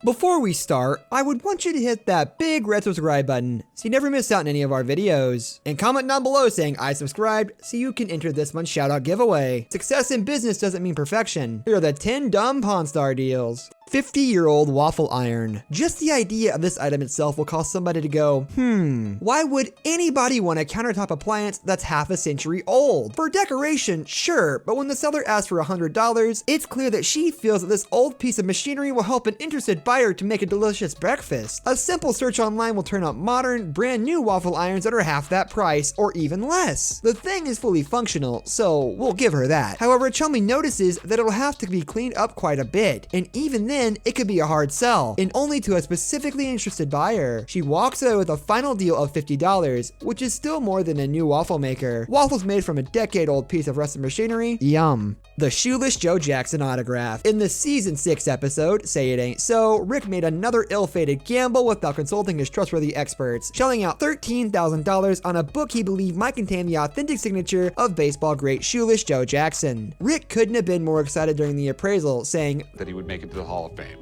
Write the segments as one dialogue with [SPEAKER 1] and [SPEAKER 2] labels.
[SPEAKER 1] Before we start, I would want you to hit that big red subscribe button so you never miss out on any of our videos. And comment down below saying I subscribed so you can enter this month's shoutout giveaway. Success in business doesn't mean perfection. Here are the 10 dumb Pawn Star deals. 50-year-old waffle iron. Just the idea of this item itself will cause somebody to go, why would anybody want a countertop appliance that's half a century old? For decoration, sure, but when the seller asks for $100, it's clear that she feels that this old piece of machinery will help an interested buyer to make a delicious breakfast. A simple search online will turn up modern, brand new waffle irons that are half that price, or even less. The thing is fully functional, so we'll give her that. However, Chumley notices that it'll have to be cleaned up quite a bit, and even then, it could be a hard sell, and only to a specifically interested buyer. She walks away with a final deal of $50, which is still more than a new waffle maker. Waffles made from a decade-old piece of rusted machinery? Yum. The Shoeless Joe Jackson autograph. In the season 6 episode, Say It Ain't So, Rick made another ill-fated gamble without consulting his trustworthy experts, shelling out $13,000 on a book he believed might contain the authentic signature of baseball great Shoeless Joe Jackson. Rick couldn't have been more excited during the appraisal, saying
[SPEAKER 2] that he would make it to the Hall of Fame.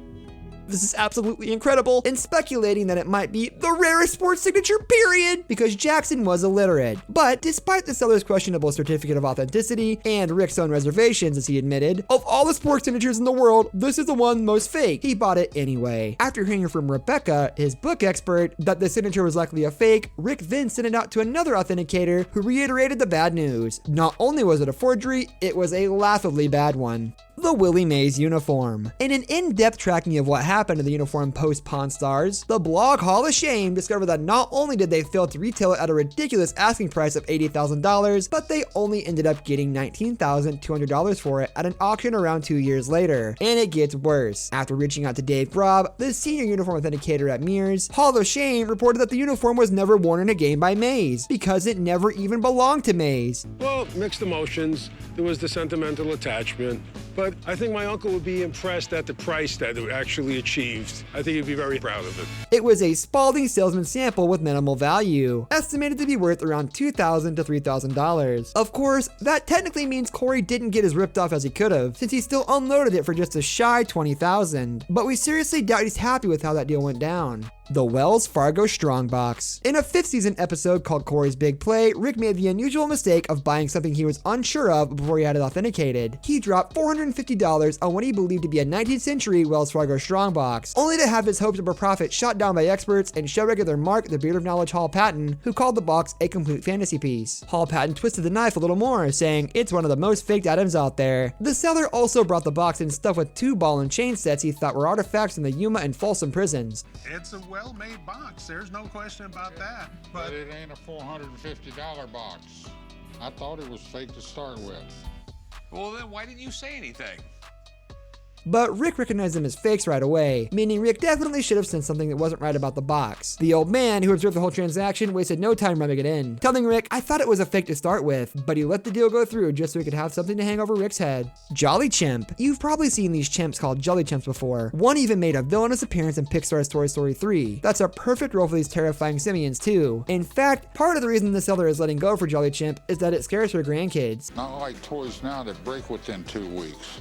[SPEAKER 1] This is absolutely incredible, and speculating that it might be the rarest sports signature period, because Jackson was illiterate. But despite the seller's questionable certificate of authenticity and Rick's own reservations, as he admitted, of all the sports signatures in the world, this is the one most fake. He bought it anyway. After hearing from Rebecca, his book expert, that the signature was likely a fake, Rick then sent it out to another authenticator who reiterated the bad news. Not only was it a forgery, it was a laughably bad one. The Willie Mays uniform. In an in-depth tracking of what happened to the uniform post Pawn Stars, the blog Hall of Shame discovered that not only did they fail to retail it at a ridiculous asking price of $80,000, but they only ended up getting $19,200 for it at an auction around 2 years later. And it gets worse. After reaching out to Dave Grob, the senior uniform authenticator at Mears, Hall of Shame reported that the uniform was never worn in a game by Mays, because it never even belonged to Mays.
[SPEAKER 3] Well, mixed emotions. There was the sentimental attachment. But I think my uncle would be impressed at the price that it actually achieved. I think he'd be very proud of it.
[SPEAKER 1] It was a Spalding salesman sample with minimal value, estimated to be worth around $2,000 to $3,000. Of course, that technically means Corey didn't get as ripped off as he could have, since he still unloaded it for just a shy $20,000. But we seriously doubt he's happy with how that deal went down. The Wells Fargo Strongbox. In a 5th season episode called Corey's Big Play, Rick made the unusual mistake of buying something he was unsure of before he had it authenticated. He dropped $450 on what he believed to be a 19th century Wells Fargo Strongbox, only to have his hopes of a profit shot down by experts and show regular Mark the Beard of Knowledge Hall Patton, who called the box a complete fantasy piece. Hall Patton twisted the knife a little more, saying it's one of the most faked items out there. The seller also brought the box in stuffed with 2 ball and chain sets he thought were artifacts from the Yuma and Folsom prisons.
[SPEAKER 4] It's a well-made box, there's no question about that.
[SPEAKER 5] But it ain't a $450 box. I thought it was fake to start with.
[SPEAKER 2] Well, then why didn't you say anything?
[SPEAKER 1] But Rick recognized them as fakes right away, meaning Rick definitely should have sensed something that wasn't right about the box. The old man, who observed the whole transaction, wasted no time rubbing it in, telling Rick, I thought it was a fake to start with, but he let the deal go through just so he could have something to hang over Rick's head. Jolly Chimp. You've probably seen these chimps called Jolly Chimps before. One even made a villainous appearance in Pixar's Toy Story 3. That's a perfect role for these terrifying simians too. In fact, part of the reason the seller is letting go for Jolly Chimp is that it scares her grandkids.
[SPEAKER 5] Not like toys now that break within 2 weeks.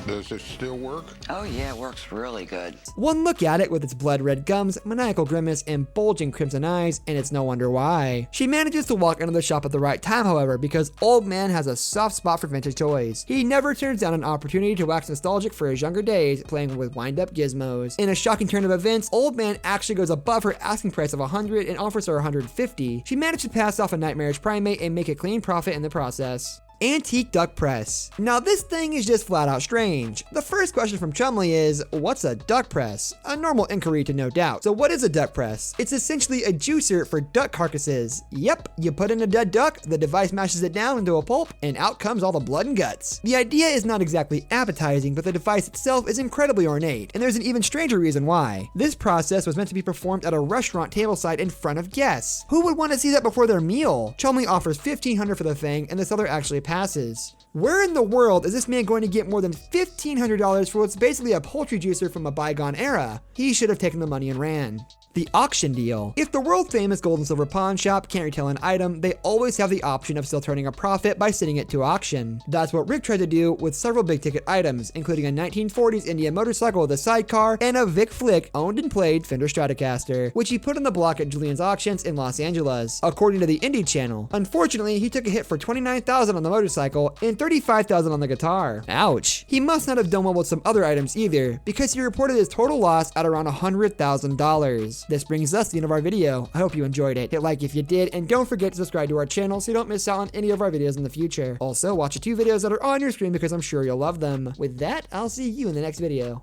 [SPEAKER 5] Does it still work?
[SPEAKER 6] Oh yeah, it works really good.
[SPEAKER 1] One look at it with its blood-red gums, maniacal grimace, and bulging crimson eyes, and it's no wonder why. She manages to walk into the shop at the right time, however, because Old Man has a soft spot for vintage toys. He never turns down an opportunity to wax nostalgic for his younger days, playing with wind-up gizmos. In a shocking turn of events, Old Man actually goes above her asking price of $100 and offers her $150. She managed to pass off a nightmarish primate and make a clean profit in the process. Antique duck press. Now this thing is just flat out strange. The first question from Chumley is, what's a duck press? A normal inquiry to no doubt. So what is a duck press? It's essentially a juicer for duck carcasses. Yep, you put in a dead duck, the device mashes it down into a pulp, and out comes all the blood and guts. The idea is not exactly appetizing, but the device itself is incredibly ornate, and there's an even stranger reason why. This process was meant to be performed at a restaurant tableside in front of guests. Who would want to see that before their meal? Chumley offers $1,500 for the thing, and the seller actually passes. Where in the world is this man going to get more than $1,500 for what's basically a poultry juicer from a bygone era? He should have taken the money and ran. The auction deal. If the world famous gold and silver pawn shop can't retail an item, they always have the option of still turning a profit by sending it to auction. That's what Rick tried to do with several big ticket items, including a 1940s Indian motorcycle with a sidecar and a Vic Flick owned and played Fender Stratocaster, which he put on the block at Julian's Auctions in Los Angeles, according to the Indie Channel. Unfortunately, he took a hit for $29,000 on the motorcycle and $35,000 on the guitar. Ouch. He must not have done well with some other items either, because he reported his total loss at around $100,000. This brings us to the end of our video. I hope you enjoyed it. Hit like if you did, and don't forget to subscribe to our channel so you don't miss out on any of our videos in the future. Also, watch the 2 videos that are on your screen because I'm sure you'll love them. With that, I'll see you in the next video.